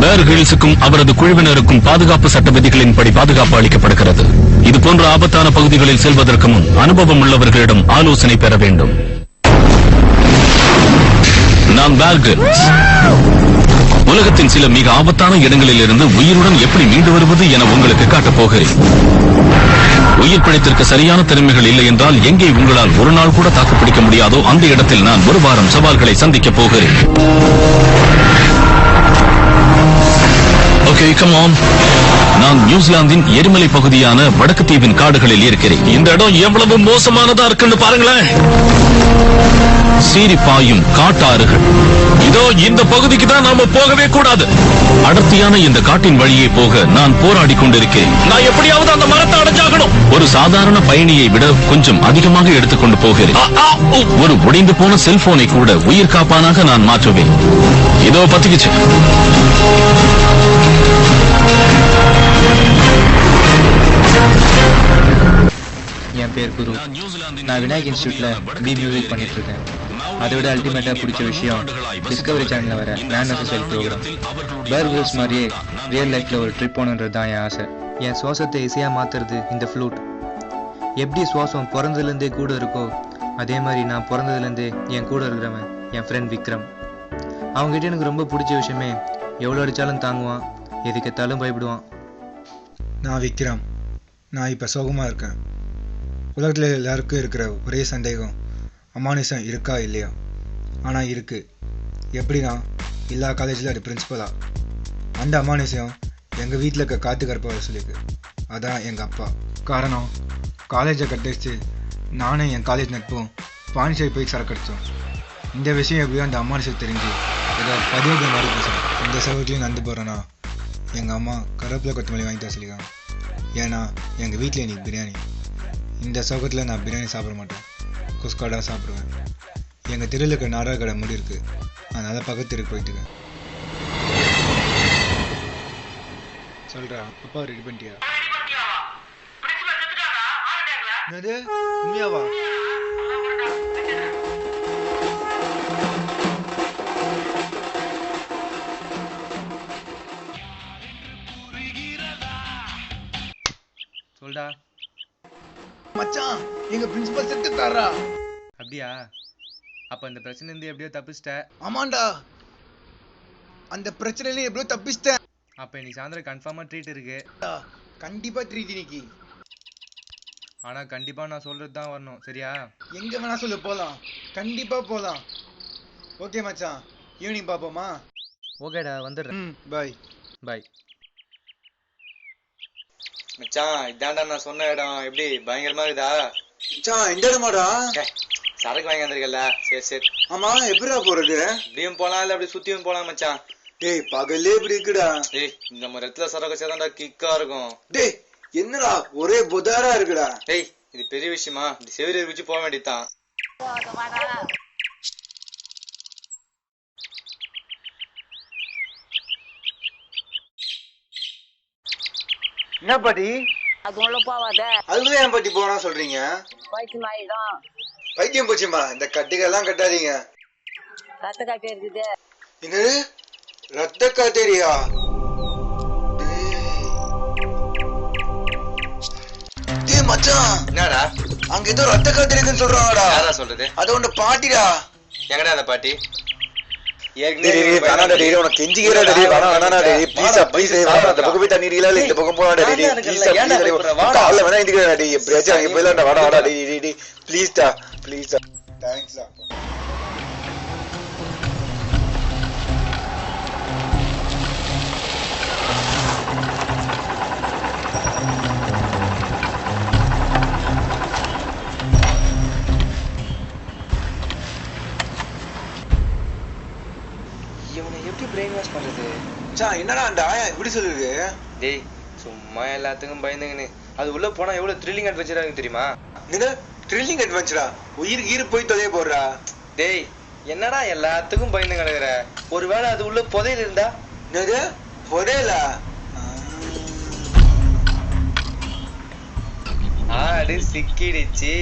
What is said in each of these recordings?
பேர் ஹில்ஸுக்கும் அவரது குழுவினருக்கும் பாதுகாப்பு சட்ட விதிகளின்படி பாதுகாப்பு அளிக்கப்படுகிறது. இதுபோன்ற ஆபத்தான பகுதிகளில் செல்வதற்கு முன் அனுபவம் உள்ளவர்களிடம் ஆலோசனை பெற வேண்டும். நான் பேர் கிரில்ஸ். உலகத்தின் சில மிக ஆபத்தான இடங்களில் இருந்து உயிருடன் எப்படி மீண்டு வருவது என உங்களுக்கு காட்டப் போகிறேன். உயிர் பிழைத்திருக்க சரியான திறமைகள் இல்லை என்றால் எங்கே உங்களால் ஒரு நாள் கூட தாக்குப்பிடிக்க முடியாதோ அந்த இடத்தில் நான் ஒரு வாரம் சவால்களை சந்திக்கப் போகிறேன். Okay, come on. நான் நியூசிலாந்தின் எரிமலை பகுதியான வடக்கு தீவின் காடுகளில் இருக்கிறேன். இந்த இடம் எவ்வளவு மோசமானதா இருக்குன்னு பாருங்களேன். சீறி பாயும் காட்டாறுகள். இதோ இந்த பகுதிக்கு தான் நாம போகவே கூடாது. அடர்த்தியான இந்த காட்டின் வழியே போக நான் போராடி கொண்டிருக்கிறேன். நான் எப்படியாவது அந்த மரத்தை அடைஞ்சாகணும். ஒரு சாதாரண பயணியை விட கொஞ்சம் அதிகமாக எடுத்துக்கொண்டு போகிறேன். ஒரு உடைந்து போன செல்போனை கூட உயிர் காப்பானாக நான் மாற்றுவேன். இதோ பத்திக்குச்சு. என் பேர் குரு. நான் விநாயக் இன்ஸ்டியூட்ல மியூசிக் பண்ணிட்டு இருக்கேன். அதை விட அல்டிமேட்டா பிடிச்ச விஷயம் டிஸ்கவரி சேனல்ல வர மேன் ஆஃப் செல் ப்ரோக்ராம். பேர் கிரில்ஸ் மாதிரியே ரியல் லைஃப்ல ஒரு ட்ரிப் போகணுன்றது தான் என் ஆசை. என் சுவாசத்தை இசையா மாத்துறது இந்த ஃப்ளூட். எப்படி சுவாசம் பிறந்ததுலேருந்தே கூட இருக்கோ அதே மாதிரி நான் பிறந்ததுலேருந்தே என் கூட இருக்கிறவன் என் ஃப்ரெண்ட் விக்ரம். அவங்ககிட்ட எனக்கு ரொம்ப பிடிச்ச விஷயமே எவ்வளோ அடித்தாலும் தாங்குவான், எதுக்கெத்தாலும் பயப்படுவான். நான் விக்ரம். நான் இப்போ சோகமாக இருக்கேன். உலகத்தில் எல்லாருக்கும் இருக்கிற ஒரே சந்தேகம் அமானுஷம் இருக்கா இல்லையா. ஆனால் இருக்குது. எப்படின்னா எல்லா காலேஜில் அது பிரின்சிபலா. அந்த அமானுஷம் எங்கள் வீட்டில் இருக்க காத்து கருப்பை சொல்லியிருக்கு. அதான் எங்கள் அப்பா. காரணம், காலேஜை கட்டடிச்சு நானும் என் காலேஜ் நட்பும் பாண்டிச்சேரி போய் சரக்கடித்தோம். இந்த விஷயம் எப்படியோ அந்த அமானுஷம் தெரிஞ்சு ஏதோ பதிவு மாதிரி பேசுகிறேன். இந்த சகோதரியும் நடந்து போகிறேன்னா எங்கள் அம்மா கருவேப்பிலை கொத்தமல்லி வாங்கி தான் சொல்லிக்காங்க. ஏன்னா எங்கள் வீட்டில் இன்னைக்கு பிரியாணி. இந்த சோகத்தில் நான் பிரியாணி சாப்பிட மாட்டேன், குஸ்காடாக சாப்பிடுவேன். எங்கள் தெருவில் இருக்கிற நாடக கடை மூடி இருக்குது. அதனால் பக்கத்து தெருக்கு போயிட்டுருக்கேன். சொல்கிறா, அப்பா ரெடி பண்ணிட்டியா? என்னது உண்மையாவா? சொல்டா மச்சான், எங்க பிரின்சிபல் செத்துட்டாரா? அப்படியா? அப்ப இந்த பிரச்சனை இருந்து எப்படியோ தப்பிச்சிட்ட. ஆமாண்டா, அந்த பிரச்சனையில எப்படியோ தப்பிச்சிட்டேன். அப்ப இன்னைக்கு சாயந்தரம் கன்ஃபார்மா ட்ரீட் இருக்கு. கண்டிப்பா ட்ரீட் இன்னைக்கு. ஆனா கண்டிப்பா நான் சொல்றது தான் வரணும், சரியா? எங்க வேணா சொல்லு, போலாம். கண்டிப்பா போலாம். ஓகே மச்சான், ஈவினிங் பாப்போமா? ஓகேடா, வந்துடுறேன். பாய் பாய். மச்சான், இதான்டா நான் சொன்ன இடம். எப்படி பயங்கரமா இருக்குதா? மச்சான், இந்த இடமாடா? சரக்கு வாங்கி வந்திருக்கல. சரி சரி. ஆமா, எப்படிடா போறது? இப்படியும் போலாம், இல்ல அப்படி சுத்தியும் போலாம் மச்சான். டேய், பகல்லே இப்படி இருக்குடா. டேய், இந்த மாதிரி இடத்துல சரக்கு வச்சாதான்டா கிக்கா இருக்கும். டேய், என்னடா ஒரே புதாரா இருக்குடா. டேய், இது பெரிய விஷயமா? இப்படி செவிரி வச்சு போக வேண்டியதுதான். என்ன பாட்டி? அது உள்ள போவாத. அதுக்குதான் என் பாட்டி போனா சொல்றீங்க? பைத்தியம் ஆயிடும். பைத்தியம் போச்சுமா, இந்த கட்டுக்கெல்லாம் கட்டாதீங்க. ரத்த காப்பி இருக்குது. என்னது ரத்த காட்டேரியா? டேய் மச்சான், என்னடா அங்க ஏதோ ரத்த காட்டேரிக்குன்னு சொல்றாங்கடா. யாரா சொல்றது? அது உன்ன பாட்டிடா. எங்கடா அந்த பாட்டி? இவனை எப்படி பிரெயின் வாஷ் பண்றது? என்னடா இப்படி சொல்லுது? டேய், சும்மா எல்லாத்துக்கும் பயந்துங்கன்னு. அது உள்ள போனா எவ்வளவு த்ரில்லிங் அட்வென்ச்சரா இருக்கு தெரியுமா? த்ரில்லிங் அட்வென்ச்சரா? உயிருக்கு ஈரு போய் தொலைய போடுறா. டேய், என்னடா எல்லாத்துக்கும் பயந்து கிடக்குற? ஒருவேளை அது உள்ள புதையல் இருந்தா? என்னது புதையலா? ஆடு சிக்கிடுச்சு.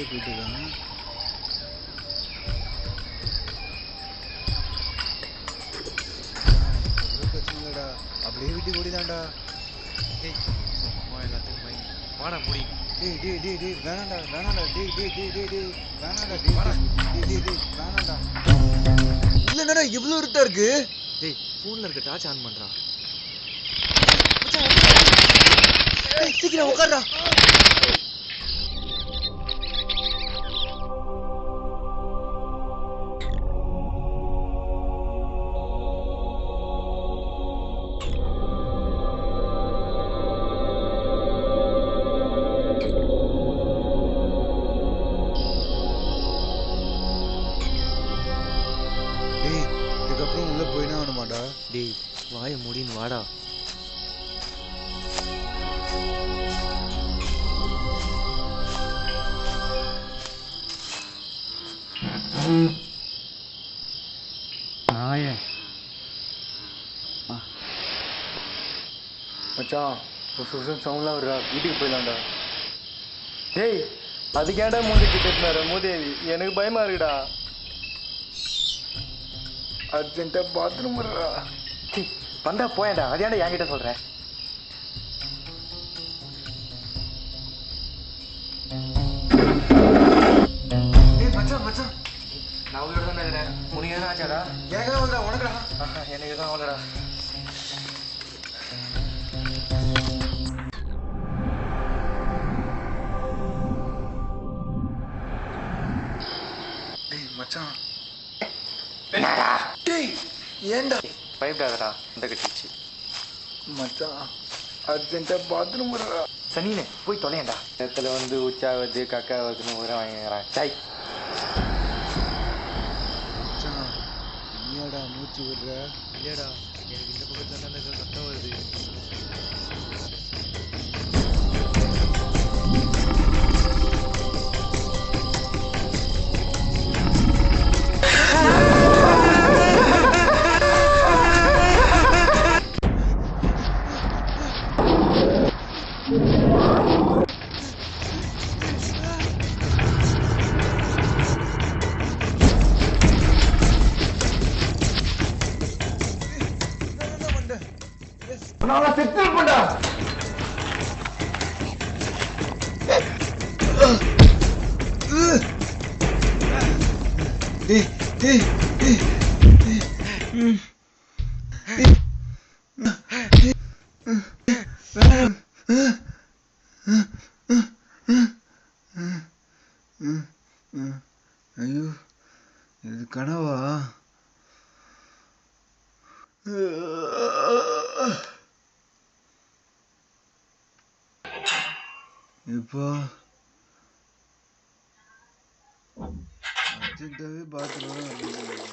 போயிட்டு இருக்காங்க. பிரச்சனை இல்லடா, அப்படியே வீட்டுக்கு ஓடிதான்டா. டேய் சும்மா எல்லாத்துக்கும் பயந்து வாடா முடி. டேய் டேய் டேய் டேய் வேணாண்டா வேணாண்டா டேய் டேய் டேய் டேய் டேய் வேணாண்டா டேய் வாடா டேய் டேய் டேய் வேணாண்டா. இல்லடா இவ்வளவு இருட்டா இருக்கு. டேய் ஃபோன்ல இருக்க டார்ச் ஆன் பண்றா. டேய் சீக்கிரம் உட்கார்றா. டேய் இதுக்கப்புறம் உள்ள போயினா ஆகணுமாடா. டேய் வாய மூடின்னு வாடா. மச்சான் புதுசு சவுண்ட்லாம் வருடா, வீட்டுக்கு போயிடலாம்டா. டேய் அதுக்கு ஏன்டா மூஞ்சிக்கு திட்டினாரு மூதேவி, எனக்கு பயமா இருக்குடா. அர்ஜென்ட்டா பாத்ரூம் வருடா. வந்தா போயேன்டா, அது ஏன்டா என்கிட்ட சொல்றேன்? டேய் மச்சான் மச்சான் நான் உயிரோட தான் இருக்கிறேன். உனக்கு எதுனா ஆச்சாடா? எனக்கு தான் வந்தா உனக்குடா. எனக்கு எதுவும் ஆகலடா. டேய் மச்சான் டேய் ஏன்டா பயப்படாதடா, இந்த கட்டிச்சு. மச்சான் அர்ஜென்ட்டா பாத்ரூம் வருடா. சனினே போய் தொலையேன்டா. இடத்துல வந்து உச்சாவது கக்காவதுன்னு ஊரை வாங்கிக்கிறான். சாய் மச்சான் நீயாடா மூச்சு விடுற. இல்லடா எனக்கு இந்த பக்கத்துல தானே சத்தம் வருது. நான் செத்து இருப்பேன்டா. டேய் டேய் டேய் ஐயோ இது கனவா? இப்போ அர்ஜென்ட்டாவே பாத்ரூம்